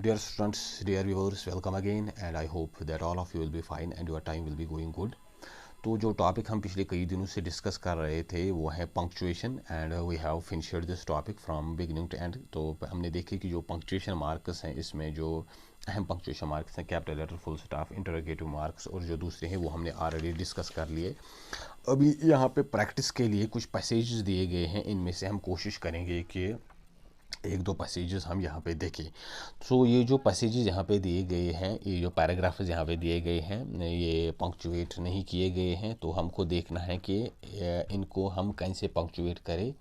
Dear students, dear viewers, welcome again and I hope that all of you will be fine and your time will be going good. तो जो topic हम पिछले कई दिनों से discuss कर रहे थे वो है punctuation and we have finished this topic from beginning to end. तो हमने देखे कि जो पंक्चुएशन मार्क्स हैं इसमें जो अहम पंक्चुएशन मार्क्स हैं capital letter, full stop, interrogative marks और जो दूसरे हैं वो हमने ऑलरेडी डिस्कस कर लिए। अभी यहाँ पे प्रैक्टिस के लिए कुछ पैसेजेस दिए गए हैं, इनमें से हम कोशिश करेंगे कि एक दो पैसेजेस हम यहाँ पे देखें। सो ये जो पैसेजेस यहाँ पे दिए गए हैं, ये जो पैराग्राफ्स यहाँ पे दिए गए हैं, ये पंक्चुएट नहीं किए गए हैं, तो हमको देखना है कि इनको हम कैसे पंक्चुएट करें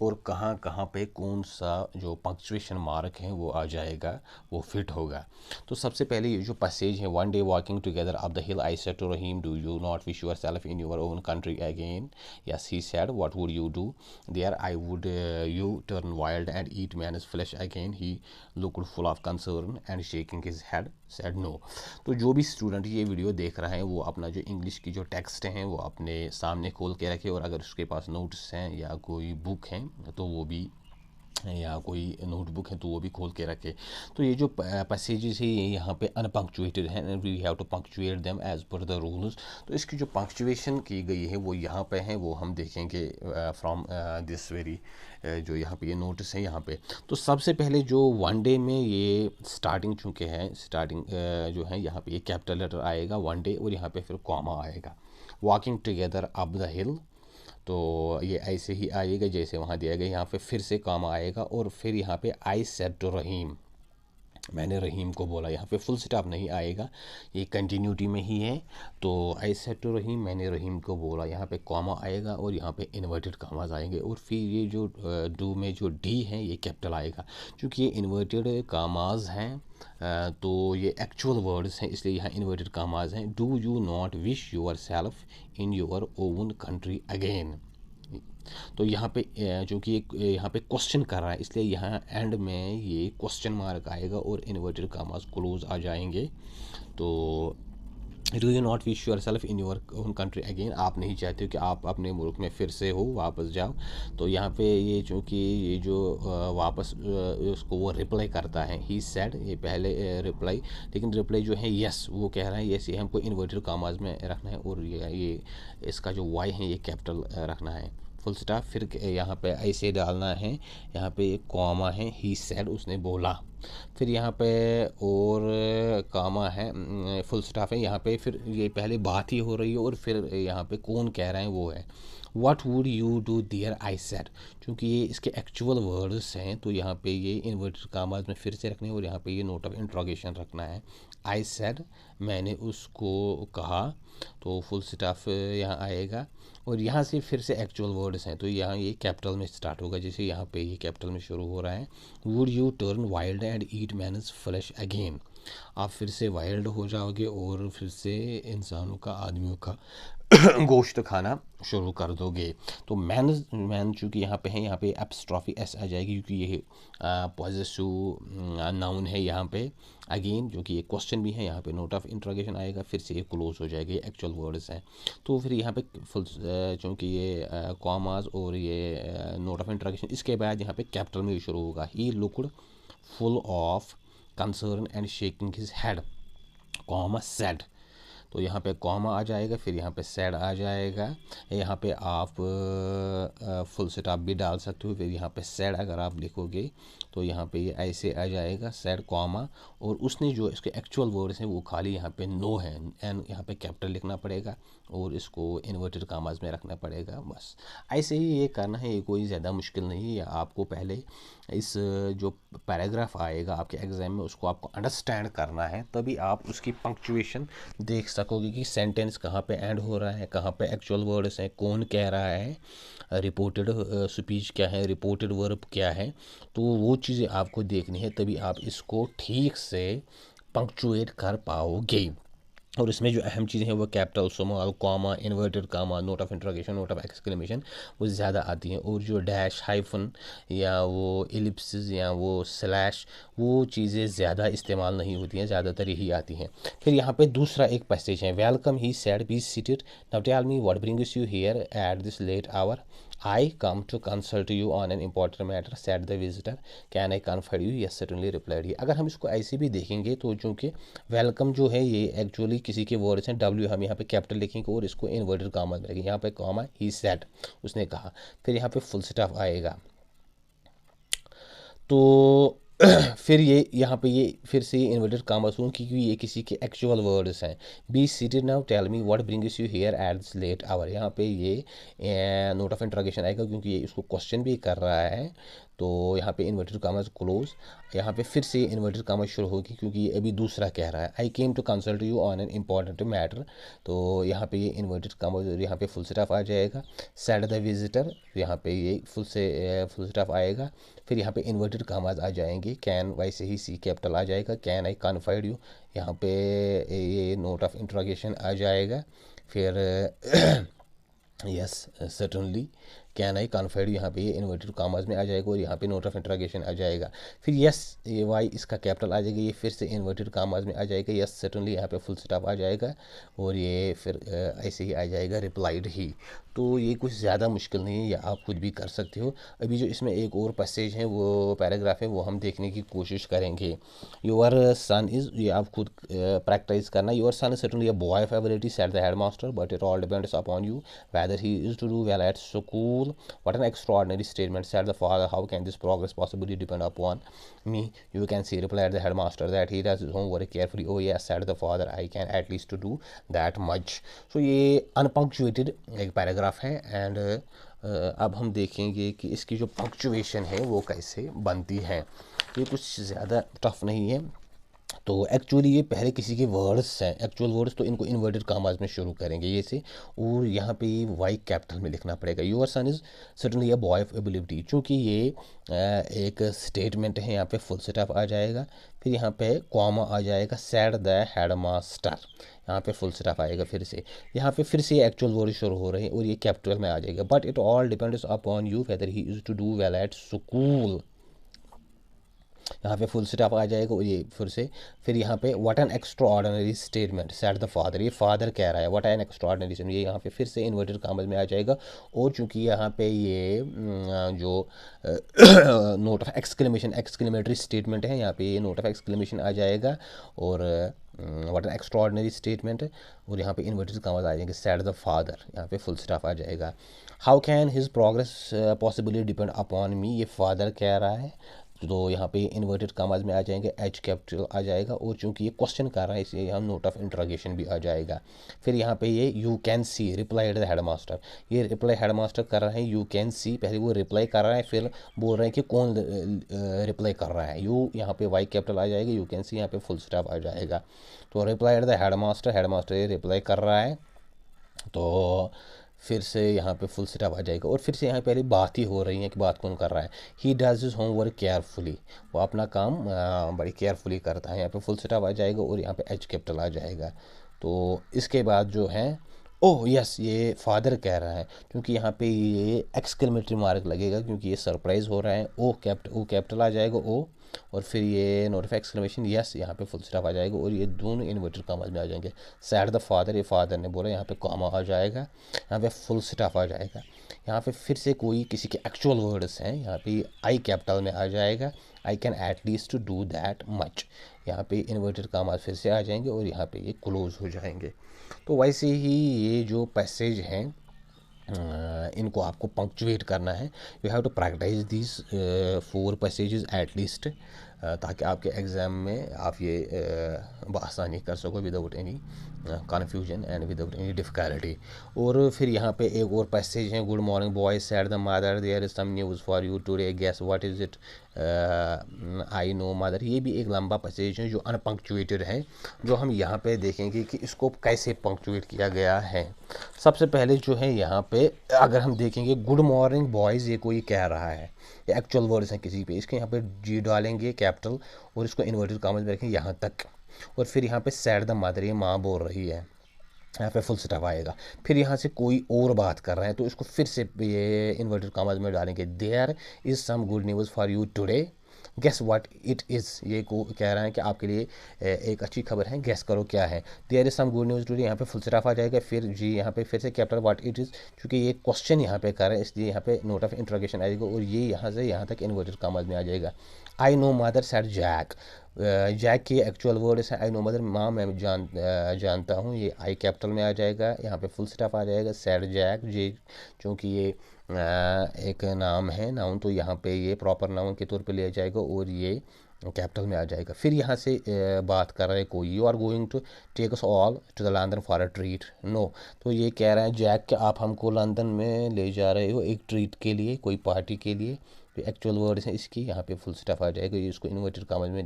और कहाँ कहाँ पे कौन सा जो पंक्चुएशन मार्क है वो आ जाएगा, वो फिट होगा। तो सबसे पहले ये जो पैसेज है, one day walking together up the hill I said to Rahim, do you not wish your self in your own country again? Yes he said, what would you do there? I would you turn wild and eat man's flesh again? He looked full of concern and shaking his head said no. तो जो भी student ये video देख रहा है वो अपना जो इंग्लिश की जो टेक्स्ट हैं वो अपने सामने खोल के रखे, और अगर उसके पास नोट्स हैं या कोई बुक है तो वो भी, या कोई नोटबुक है तो वो भी खोल के रखे। तो ये जो पैसेजेस है ये यहाँ पे अनपंक्चुएटेड हैं and we have to punctuate them as per the rules. तो इसकी जो पंक्चुएशन की गई है वो यहाँ पे है, वो हम देखेंगे फ्रॉम दिस वेरी जो यहाँ पे ये नोटिस है यहाँ पे। तो सबसे पहले जो वन डे में ये स्टार्टिंग चूँकि है, स्टार्टिंग जो है यहाँ पे ये कैपिटल लेटर आएगा वन डे और यहाँ पे फिर कॉमा आएगा। वॉकिंग टुगेदर अप द हिल, तो ये ऐसे ही आएगा जैसे वहाँ दिया गया। यहाँ पे फिर से काम आएगा और फिर यहाँ पे आई सेड टू रहीम, मैंने रहीम को बोला। यहाँ पे फुल स्टॉप नहीं आएगा, ये कंटिन्यूटी में ही है। तो आई सेड टू रहीम, मैंने रहीम को बोला। यहाँ पे कॉमा आएगा और यहाँ पे इन्वर्टेड कामाज आएंगे और फिर ये जो डू में जो डी है ये कैपिटल आएगा। क्योंकि ये इन्वर्टेड कामाज हैं तो ये एक्चुअल वर्ड्स हैं इसलिए यहाँ इन्वर्टेड कामाज हैं। Do you not wish your self in your own country again? तो यहाँ पे जो कि यहाँ पे क्वेश्चन कर रहा है इसलिए यहाँ एंड में ये क्वेश्चन मार्क आएगा और इन्वर्टेड कामास क्लोज आ जाएंगे। तो do you not wish your self in your own country again, आप नहीं चाहते हो कि आप अपने मुल्क में फिर से हो, वापस जाओ। तो यहाँ पे ये चूँकि ये जो वापस उसको वो रिप्लाई करता है, ही सेड, ये पहले रिप्लाई, लेकिन रिप्लाई जो है यस, वो कह रहा है यस, ये हमको इन्वर्टेड कामाज में रखना है और ये इसका जो वाई है ये कैपिटल रखना है, फुल स्टॉप। फिर यहाँ पे ऐसे डालना है, यहाँ पे एक कॉमा है, ही सेड, उसने बोला। फिर यहाँ पे और कामा है, फुल स्टॉप है। यहाँ पे फिर ये पहले बात ही हो रही है और फिर यहाँ पे कौन कह रहा है वो है what would you do there I said. क्योंकि ये इसके एक्चुअल वर्ड्स हैं तो यहाँ पे ये इन्वर्टेड कामाज में फिर से रखने और यहाँ पे ये नोट ऑफ इंट्रोगेशन रखना है। आई सेड, मैंने उसको कहा, तो फुल स्टॉप यहाँ आएगा और यहाँ से फिर से एक्चुअल वर्ड्स हैं तो यहाँ ये कैपिटल में स्टार्ट होगा, जैसे यहाँ पे ये कैपिटल में शुरू हो रहा है। Would you turn wild and eat man's flesh again? आप फिर से वाइल्ड हो जाओगे और फिर से इंसानों का, आदमियों का गोश्त खाना शुरू कर दोगे। तो मैन चूँकि यहाँ पे है, यहाँ पे एप्स्ट्रॉफी एस आ जाएगी क्योंकि ये पॉजेसिव नाउन है यहाँ पे अगेन, जो कि ये क्वेश्चन भी है। यहाँ पे नोट ऑफ इंट्रोगेशन आएगा, फिर से ये क्लोज हो जाएगा, ये एक्चुअल वर्ड्स हैं। तो फिर यहाँ पे फुल चूँकि ये कॉमास और ये नोट ऑफ इंट्रोगेशन, इसके बाद यहाँ पे कैपिटल में शुरू होगा। He looked full of concern and shaking his head, comma said, तो यहाँ पे कॉमा आ जाएगा, फिर यहाँ पे सैड आ जाएगा। यहाँ पे आप फुल स्टॉप भी डाल सकते हो, फिर यहाँ पे सैड अगर आप लिखोगे तो यहाँ पे ये ऐसे आ जाएगा, सैड कॉमा, और उसने जो इसके एक्चुअल वर्ड्स हैं वो खाली यहाँ पे नो है, एंड यहाँ पे कैपिटल लिखना पड़ेगा और इसको इन्वर्टेड कामाज में रखना पड़ेगा। बस ऐसे ही ये करना है, ये कोई ज़्यादा मुश्किल नहीं है। आपको पहले इस जो पैराग्राफ आएगा आपके एग्ज़ाम में उसको आपको अंडरस्टैंड करना है, तभी आप उसकी पंक्चुएशन देख सकोगे कि सेंटेंस कहाँ पे एंड हो रहा है, कहाँ पे एक्चुअल वर्ड्स हैं, कौन कह रहा है, रिपोर्टेड स्पीच क्या है, रिपोर्टेड वर्ब क्या है। तो वो चीज़ें आपको देखनी है, तभी आप इसको ठीक से पंक्चुएट कर पाओगे। और इसमें जो अहम चीज़ें हैं वो capital, small, comma, inverted comma, note of interrogation, note of exclamation, वो ज़्यादा आती हैं। और जो डैश, हाइफन या वो एलिप्सिस या वो स्लैश, वो चीज़ें ज़्यादा इस्तेमाल नहीं होती हैं, ज़्यादातर यही आती हैं। फिर यहाँ पे दूसरा एक पैसेज है, welcome he said, be seated, now tell me what brings you here at this late hour? I come to consult you on an important matter said the visitor can I confide you yes certainly replied he. अगर हम इसको ऐसे भी देखेंगे तो चूँकि welcome जो है ये एक्चुअली किसी के वर्ड्स हैं, डब्ल्यू हम यहाँ पे कैपिटल लिखेंगे और इसको इन्वर्टेड कॉमा में लिखेंगे, यहाँ पे कॉमा ही सेड उसने कहा, फिर यहाँ पे फुल स्टॉप आएगा। तो फिर ये यहाँ पे ये फिर से इन्वर्टेड कॉमा सूं क्योंकि ये किसी के एक्चुअल वर्ड्स हैं। Be seated now tell me what brings you here at this late hour. यहाँ पे ये नोट ऑफ इंट्रोगेशन आएगा क्योंकि ये इसको क्वेश्चन भी कर रहा है। तो यहाँ पे इन्वर्टेड कामा क्लोज, यहाँ पे फिर से इन्वर्टेड कामा शुरू होगी क्योंकि ये अभी दूसरा कह रहा है। I came to consult you on an important matter, तो यहाँ पे ये इन्वर्टेड कामा यहाँ पे फुल स्टॉप आ जाएगा। सेड द विजिटर, यहाँ पे ये फुल स्टॉप आएगा। फिर यहाँ पे इन्वर्टेड कामाज आ जाएंगे। कैन वैसे ही सी कैपिटल आ जाएगा। कैन आई कन्फाइड यू, यहाँ पे ये नोट ऑफ इंट्रोगेशन आ जाएगा। फिर yes certainly can I conferred, यहाँ पे ये इन्वर्टेड कामाज में आ जाएगा और यहाँ पे नोट ऑफ इंट्रोगेशन आ जाएगा। फिर यस ये वाई इसका कैपिटल आ जाएगा, ये फिर से इन्वर्टेड कामाज में आ जाएगा। यस सर्टनली यहाँ पे फुल स्टॉप आ जाएगा और ये फिर ऐसे ही आ जाएगा रिप्लाइड ही। तो ये कुछ ज़्यादा मुश्किल नहीं है, या आप खुद भी कर सकते हो। अभी जो इसमें एक और पैसेज है वो पैराग्राफ है वो हम देखने की कोशिश करेंगे। योर सन इज़, ये आप खुद प्रैक्टिस करना। Your son is certainly a boy of ability said the headmaster but it all depends upon you whether he is to do well at school. What an extraordinary statement, said the father. How can this progress possibly depend upon me? You can see, replied the headmaster, that he does his homework carefully. Oh yes, said the father, I can at least to do that much. So ये unpunctuated एक paragraph है and अब हम देखेंगे कि इसकी जो punctuation है वो कैसे बनती है। ये कुछ ज़्यादा टफ नहीं है। तो एक्चुअली ये पहले किसी के वर्ड्स हैं, एक्चुअल वर्ड्स, तो इनको इन्वर्टेड कामाज में शुरू करेंगे ये से, और यहाँ पे वाई कैपिटल में लिखना पड़ेगा। Your son is certainly a boy of ability, चूँकि ये एक स्टेटमेंट है, यहाँ पे फुल स्टॉप आ जाएगा। फिर यहाँ पे कॉमा आ जाएगा। सेड द हेडमास्टर, यहाँ पे फुल स्टॉप आएगा। फिर से यहाँ पे फिर से एक्चुअल वर्ड शुरू हो रहे हैं और ये कैपिटल में आ जाएगा। But it all depends upon you whether he is to do well at school, यहाँ पे फुल स्टॉप आ जाएगा और ये फिर यहाँ पे what an extra ordinary statement said the father, ये फादर कह रहा है what an extra ordinary statement, ये यहाँ पे फिर से इन्वर्टेड कामल में आ जाएगा। और चूंकि यहाँ पे ये जो नोट ऑफ एक्सक्लेमेटरी स्टेटमेंट है, यहाँ पे ये नोट ऑफ एक्सक्लेमेशन आ जाएगा और what an extra ordinary statement, और यहाँ पे इन्वर्टेड कामल आ जाएंगे। सेड द फादर, यहाँ पे फुल स्टॉप आ जाएगा। How can his progress possibly depend upon मी, ये फादर कह रहा है, तो यहाँ पे इन्वर्टेड कामाज में आ जाएंगे। एच कैपिटल आ जाएगा और चूंकि ये क्वेश्चन कर रहा है इसलिए यहाँ नोट ऑफ इंट्रोगेशन भी आ जाएगा। फिर यहाँ पे ये you can see, replied the headmaster, ये रिप्लाई हेडमास्टर कर रहा है। यू कैन सी, पहले वो रिप्लाई कर रहा है फिर बोल रहे हैं कि कौन रिप्लाई कर रहा है। यू यहाँ पे वाई कैपिटल आ जाएगा, यू कैन सी यहाँ पे फुल स्टॉप आ जाएगा। तो रिप्लाइड द हेडमास्टर, हेडमास्टर ये रिप्लाई कर रहा है, तो फिर से यहाँ पे फुल स्टॉप आ जाएगा। और फिर से यहाँ पहले बात ही हो रही है कि बात कौन कर रहा है। He does his homework carefully, वो अपना काम बड़ी केयरफुली करता है, यहाँ पे फुल स्टॉप आ जाएगा और यहाँ पे एच कैपिटल आ जाएगा। तो इसके बाद जो है ओह यस, ये फादर कह रहा है, क्योंकि यहाँ पे ये एक्सक्लेमेटरी मार्क लगेगा क्योंकि ये सरप्राइज हो रहा है। ओ कैपिटल आ जाएगा ओ, और फिर ये नोट ऑफ एक्सक्लेमेशन यस, यहाँ पे फुल स्टॉप आ जाएगा और ये दोनों इन्वर्टेड कामाज में आ जाएंगे। सैड द फादर, ये फादर ने बोला, यहाँ पे कॉमा आ जाएगा, यहाँ पे फुल स्टॉप आ जाएगा। यहाँ पे फिर से कोई किसी के एक्चुअल वर्ड्स हैं, यहाँ पे आई कैपिटल में आ जाएगा। I can at least to do that much, यहाँ पे इन्वर्टेड कामाज फिर से आ जाएंगे और यहाँ पे ये क्लोज हो जाएंगे। तो वैसे ही ये जो पैसेज हैं इनको आपको पंक्चुएट करना है। You have to practise this 4 passages at least, ताकि आपके एग्ज़ाम में आप ये बआसानी कर सको without any confusion and without any difficulty. और फिर यहाँ पे एक और पैसेज है। Good morning boys, said the mother, there is some news for you today, guess what is it, I know mother. ये भी एक लंबा पैसेज है जो अनपंक्चुएटेड है, जो हम यहाँ पे देखेंगे कि इसको कैसे पंक्चुएट किया गया है। सबसे पहले जो है यहाँ पे अगर हम देखेंगे गुड मॉर्निंग बॉयज़, ये कोई कह रहा है, ये एक्चुअल वर्ड्स हैं किसी पे, इसके यहाँ पे जी डालेंगे कैपिटल और इसको इन्वर्टेड कामस में रखेंगे यहाँ तक, और फिर यहाँ पे सैड द मदर, ये माँ बोल रही है, यहाँ पे फुल स्टॉप आएगा। फिर यहाँ से कोई और बात कर रहा है तो इसको फिर से ये इन्वर्टेड कामस में डालेंगे। There is some good news for you today, guess what it is, ये को कह रहा है कि आपके लिए एक अच्छी खबर है, गेस करो क्या है। There is some good news today, यहाँ पे फुल स्टॉप आ जाएगा, फिर जी यहाँ पे फिर से कैपिटल व्हाट इट इज़, क्योंकि ये क्वेश्चन यहाँ पे कर रहा है इसलिए यहाँ पे नोट ऑफ इंट्रोगेशन आएगा और ये यहाँ से यहाँ तक इन्वर्टेड कॉमास में आ जाएगा। I know mother said Jack, Jack की एक्चुअल वर्ड है आई नो मदर, माँ मैं जानता हूँ, ये आई कैपिटल में आ जाएगा, यहाँ पे फुल स्टॉप आ जाएगा। सैड जैक, जे चूँकि ये एक नाम है, नाउन, तो यहाँ पे ये प्रॉपर नाउन के तौर पे लिया जाएगा और ये कैपिटल में आ जाएगा। फिर यहाँ से बात कर रहा है कोई, you are going to take us all to the London for a treat, no, तो ये कह रहा है जैक कि आप हमको लंदन में ले जा रहे हो एक ट्रीट के लिए, कोई पार्टी के लिए। तो एक्चुअल वर्ड है इसकी, यहाँ पे फुल स्टॉप आ जाएगा, ये इसको इन्वर्टेड कॉमास में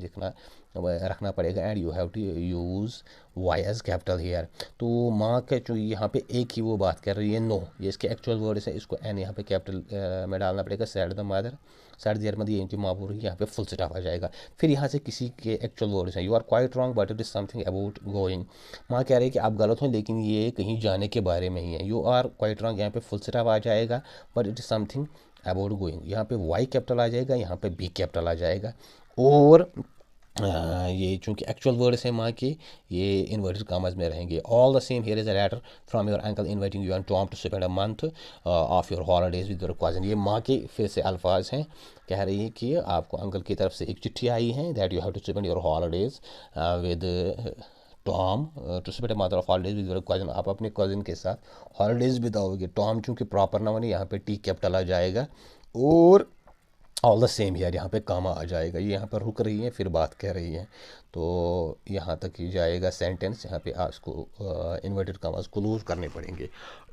रखना पड़ेगा। And you have to use Y as capital here. तो माँ के जो यहाँ पे एक ही वो बात कर रही है, नो, ये इसके एक्चुअल वर्ड है, इसको एन यहाँ पे कैपिटल में डालना पड़ेगा। Sad the mother, sad there mother, ये इनकी माँ बोल रही है, यहाँ पे फुल स्टॉप आ जाएगा। फिर यहाँ से किसी के एक्चुअल वर्ड्स हैं, you are quite wrong but it is something about going, माँ कह रही है कि आप गलत हो लेकिन ये कहीं जाने के बारे में ही है। यू आर क्वाइट रॉन्ग, यहाँ पे फुल स्टॉप आ जाएगा, but it is something about going, यहाँ पे वाई कैपिटल आ जाएगा, यहाँ पे बी कैपिटल आ जाएगा। और ये चूँकि एक्चुअल वर्ड्स हैं माँ के, ये इन्वर्टेड कॉमास में रहेंगे। All the same here is a letter from your uncle inviting you and Tom to spend a month of your holidays with your cousin, ये माँ के फिर से अल्फाज हैं, कह रही है कि आपको अंकल की तरफ से एक चिट्ठी आई है, that you have to spend your holidays with Tom to spend a month of holidays with your cousin, आप अपने कज़न के साथ हॉलीडेज बिताओगे। टॉम चूँकि प्रॉपर नाउन है, यहाँ पे टी कैपिटल आ जाएगा और ऑल द सेम यार यहाँ पे कामा आ जाएगा। ये यहाँ पर रुक रही है फिर बात कह रही है, तो यहाँ तक ही जाएगा सेंटेंस। यहाँ पे आपको इन्वर्टेड कामास क्लोज करने पड़ेंगे।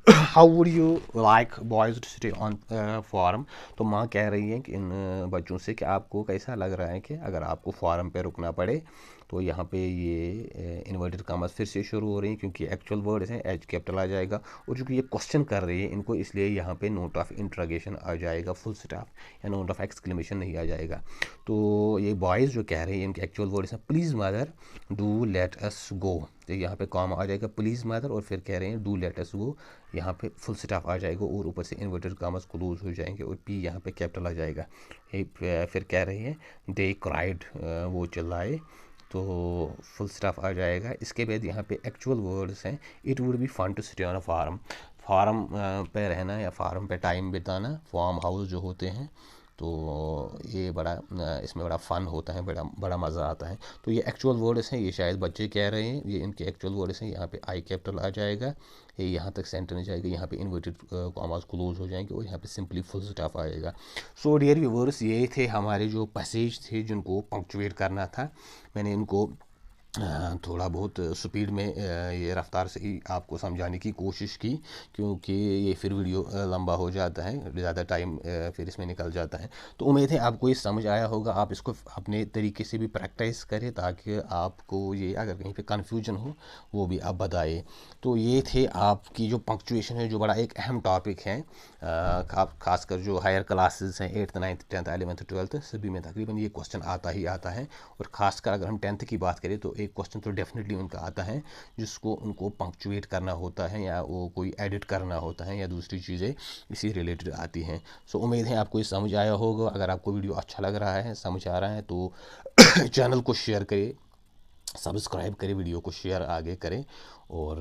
How would you like boys to stay on farm, तो माँ कह रही है कि इन बच्चों से कि आपको कैसा लग रहा है कि अगर आपको फॉरम पे रुकना पड़े। तो यहाँ पे ये इन्वर्टेड कामास फिर से शुरू हो रही हैं क्योंकि एक्चुअल वर्ड है, एच कैपिटल आ जाएगा और चूँकि ये क्वेश्चन कर रही है इनको, इसलिए यहाँ पे नोट ऑफ इंट्रोगेशन आ जाएगा, फुल स्टॉप या नोट ऑफ एक्सक्लेमेशन नहीं आ जाएगा। तो ये बॉयज़ जो कह रहे हैं इनके एक्चुअल वर्ड है please mother do let us go, तो यहाँ पे कॉमा आ जाएगा प्लीज़ मदर और फिर कह रहे हैं डू लेट अस गो, यहाँ पे फुल स्टॉप आ जाएगा और ऊपर से इन्वर्टेड कामास क्लोज हो जाएंगे और पी यहाँ पे कैपिटल आ जाएगा। फिर कह रहे हैं दे क्राइड, वो चिल्लाए, तो फुल स्टॉप आ जाएगा। इसके बाद यहाँ पे एक्चुअल वर्ड्स हैं, it would be fun to sit on a farm, farm पे रहना या फार्म पे टाइम बिताना, फार्म हाउस जो होते हैं, तो ये बड़ा इसमें बड़ा फ़न होता है, बड़ा मज़ा आता है। तो ये एक्चुअल वर्ड्स हैं, ये शायद बच्चे कह रहे हैं, ये इनके एक्चुअल वर्ड्स हैं। यहाँ पे आई कैपिटल आ जाएगा, ये यहाँ तक सेंटेंस जाएगा, यहाँ पे इन्वर्टेड कॉमास क्लोज हो जाएंगे और यहाँ पे सिंपली फुल स्टॉप आएगा। सो डियर व्यूअर्स, ये थे हमारे जो पैसेज थे जिनको पंक्चुएट करना था। मैंने इनको थोड़ा बहुत स्पीड में ये रफ्तार से ही आपको समझाने की कोशिश की क्योंकि ये फिर वीडियो लंबा हो जाता है, ज़्यादा टाइम फिर इसमें निकल जाता है। तो उम्मीद है आपको ये समझ आया होगा, आप इसको अपने तरीके से भी प्रैक्टिस करें ताकि आपको ये अगर कहीं पे कन्फ्यूजन हो वो भी आप बताएं। तो ये थे आपकी जो पंक्चुएशन है, जो बड़ा एक अहम टॉपिक है, खासकर जो हायर क्लासेस हैं 8th 9th 10th 11th 12th सभी में तकरीबन ये क्वेश्चन आता ही आता है। और ख़ासकर अगर हम 10th की बात करें तो एक क्वेश्चन तो डेफिनेटली उनका आता है जिसको उनको पंक्चुएट करना होता है या वो कोई एडिट करना होता है या दूसरी चीज़ें इसी रिलेटेड आती हैं। सो उम्मीद है आपको ये समझ आया होगा। अगर आपको वीडियो अच्छा लग रहा है, समझ आ रहा है तो चैनल को शेयर करें, सब्सक्राइब करें, वीडियो को शेयर आगे करें और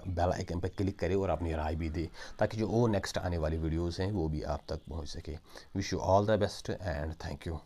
बेल आइकन पर क्लिक करें और अपनी राय भी दें ताकि जो नेक्स्ट आने वाली वीडियोज़ हैं वो भी आप तक पहुँच सके। Wish you all the best and thank you.